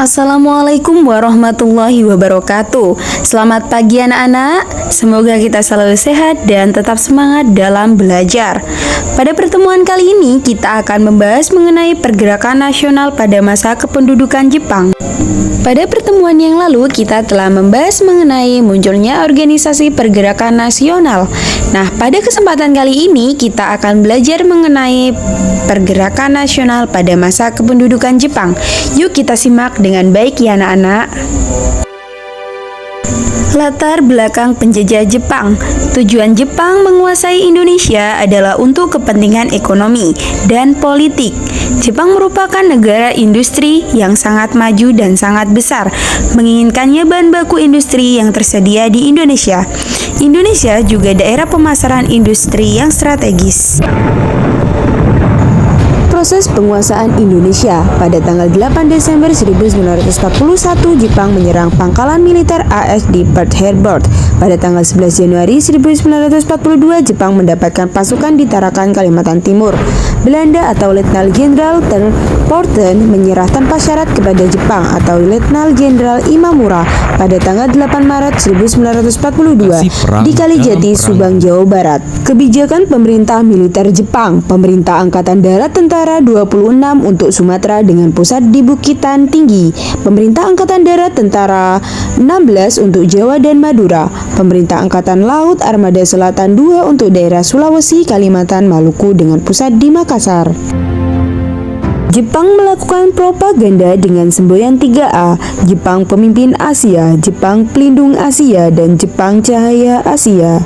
Assalamualaikum warahmatullahi wabarakatuh. Selamat pagi anak-anak. Semoga kita selalu sehat dan tetap semangat dalam belajar. Pada pertemuan kali ini kita akan membahas mengenai pergerakan nasional pada masa kependudukan Jepang. Pada pertemuan yang lalu kita telah membahas mengenai munculnya organisasi pergerakan nasional. Nah, pada kesempatan kali ini kita akan belajar mengenai pergerakan nasional pada masa kependudukan Jepang. Yuk kita simak dengan baik ya anak-anak. Latar belakang penjajah Jepang. Tujuan Jepang menguasai Indonesia adalah untuk kepentingan ekonomi dan politik. Jepang merupakan negara industri yang sangat maju dan sangat besar, menginginkannya bahan baku industri yang tersedia di Indonesia. Indonesia juga daerah pemasaran industri yang strategis. Proses penguasaan Indonesia. Pada tanggal 8 Desember 1941, Jepang menyerang pangkalan militer AS di Pearl Harbor. Pada tanggal 11 Januari 1942, Jepang mendapatkan pasukan di Tarakan, Kalimantan Timur. Belanda atau Letnan Jenderal Terpoorten menyerah tanpa syarat kepada Jepang atau Letnan Jenderal Imamura pada tanggal 8 Maret 1942 di Kalijati, Subang, Jawa Barat. Kebijakan pemerintah militer Jepang. Pemerintah Angkatan Darat Tentara 26 untuk Sumatera dengan pusat di Bukitan Tinggi. Pemerintah Angkatan Darat Tentara 16 untuk Jawa dan Madura. Pemerintah Angkatan Laut Armada Selatan 2 untuk daerah Sulawesi, Kalimantan, Maluku dengan pusat di Makassar. Jepang melakukan propaganda dengan semboyan 3A, Jepang Pemimpin Asia, Jepang Pelindung Asia, dan Jepang Cahaya Asia.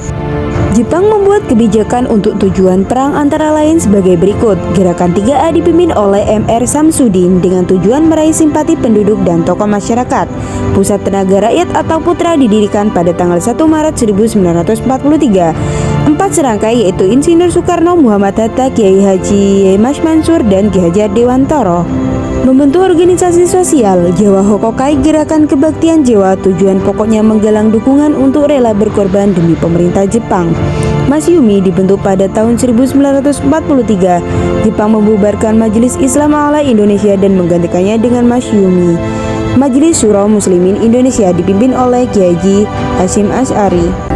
Jepang membuat kebijakan untuk tujuan perang antara lain sebagai berikut. Gerakan 3A dipimpin oleh M.R. Samsudin dengan tujuan meraih simpati penduduk dan tokoh masyarakat. Pusat Tenaga Rakyat atau Putra didirikan pada tanggal 1 Maret 1943. 4 serangkai yaitu Insinyur Soekarno, Muhammad Hatta, Kiai Haji Mas Mansur, dan Ki Hajar Dewantoro. Membentuk organisasi sosial Jawa Hokokai, Gerakan Kebaktian Jawa, tujuan pokoknya menggalang dukungan untuk rela berkorban demi pemerintah Jepang. Masyumi dibentuk pada tahun 1943. Jepang membubarkan Majelis Islam Ala Indonesia dan menggantikannya dengan Masyumi. Majelis Syuro Muslimin Indonesia dipimpin oleh Kiai Haji Hasyim Asy'ari.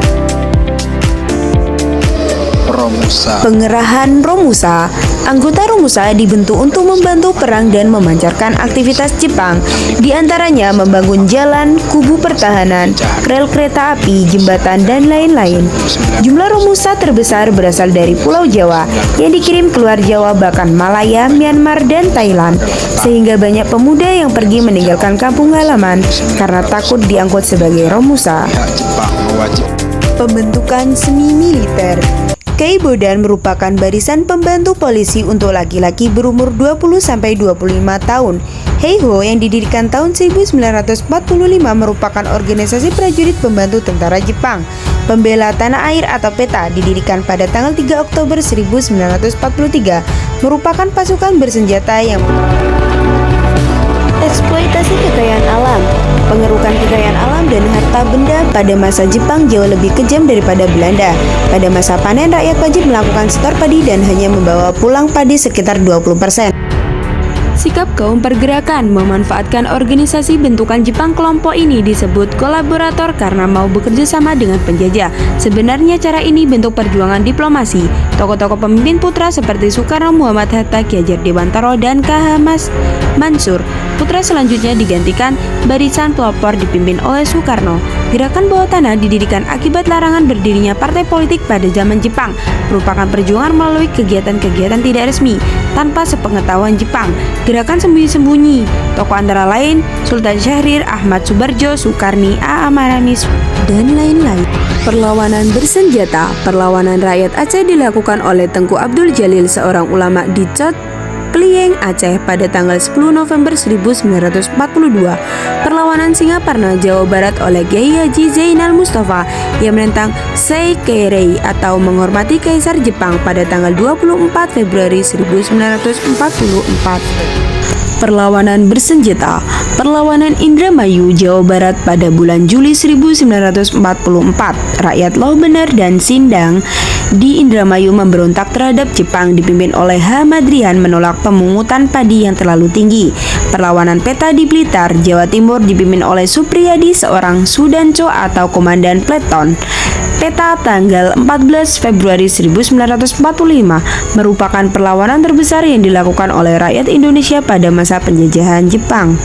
Pengerahan Romusa. Anggota Romusa dibentuk untuk membantu perang dan memancarkan aktivitas Jepang. Di antaranya membangun jalan, kubu pertahanan, rel kereta api, jembatan, dan lain-lain. Jumlah Romusa terbesar berasal dari Pulau Jawa yang dikirim keluar Jawa, bahkan Malaya, Myanmar, dan Thailand. Sehingga banyak pemuda yang pergi meninggalkan kampung halaman karena takut diangkut sebagai Romusa. Pembentukan semi militer. Keibodan merupakan barisan pembantu polisi untuk laki-laki berumur 20-25 tahun. Heiho yang didirikan tahun 1945 merupakan organisasi prajurit pembantu tentara Jepang. Pembela Tanah Air atau PETA didirikan pada tanggal 3 Oktober 1943, merupakan pasukan bersenjata yang eksploitasi kekayaan alam. Pengerukan kekayaan alam dan harta benda pada masa Jepang jauh lebih kejam daripada Belanda. Pada masa panen, rakyat wajib melakukan setor padi dan hanya membawa pulang padi sekitar 20%. Sikap kaum pergerakan memanfaatkan organisasi bentukan Jepang. Kelompok ini disebut kolaborator karena mau bekerja sama dengan penjajah. Sebenarnya cara ini bentuk perjuangan diplomasi. Tokoh-tokoh pemimpin putra seperti Soekarno, Muhammad Hatta, Ki Hajar Dewantoro, dan K.H. Mansur. Putra selanjutnya digantikan barisan pelopor dipimpin oleh Soekarno. Gerakan bawah tanah didirikan akibat larangan berdirinya partai politik pada zaman Jepang. Merupakan perjuangan melalui kegiatan-kegiatan tidak resmi tanpa sepengetahuan Jepang. Gerakan sembunyi-sembunyi. Tokoh antara lain Sultan Syahrir, Ahmad Subarjo, Sukarni, A. Amaramis, dan lain-lain. Perlawanan bersenjata. Perlawanan rakyat Aceh dilakukan oleh Tengku Abdul Jalil, seorang ulama di Cot Plieng, Aceh pada tanggal 10 November 1942. Perlawanan Singaparna, Jawa Barat oleh Kiai Haji Zainal Mustafa yang menentang Seikei atau menghormati Kaisar Jepang pada tanggal 24 Februari 1944. Perlawanan bersenjata. Perlawanan Indramayu, Jawa Barat pada bulan Juli 1944. Rakyat Laubener dan Sindang di Indramayu memberontak terhadap Jepang dipimpin oleh H. Madrian menolak pemungutan padi yang terlalu tinggi. Perlawanan Peta di Blitar, Jawa Timur dipimpin oleh Supriyadi, seorang Sudanco atau komandan peleton. Peta tanggal 14 Februari 1945 merupakan perlawanan terbesar yang dilakukan oleh rakyat Indonesia pada masa penjajahan Jepang.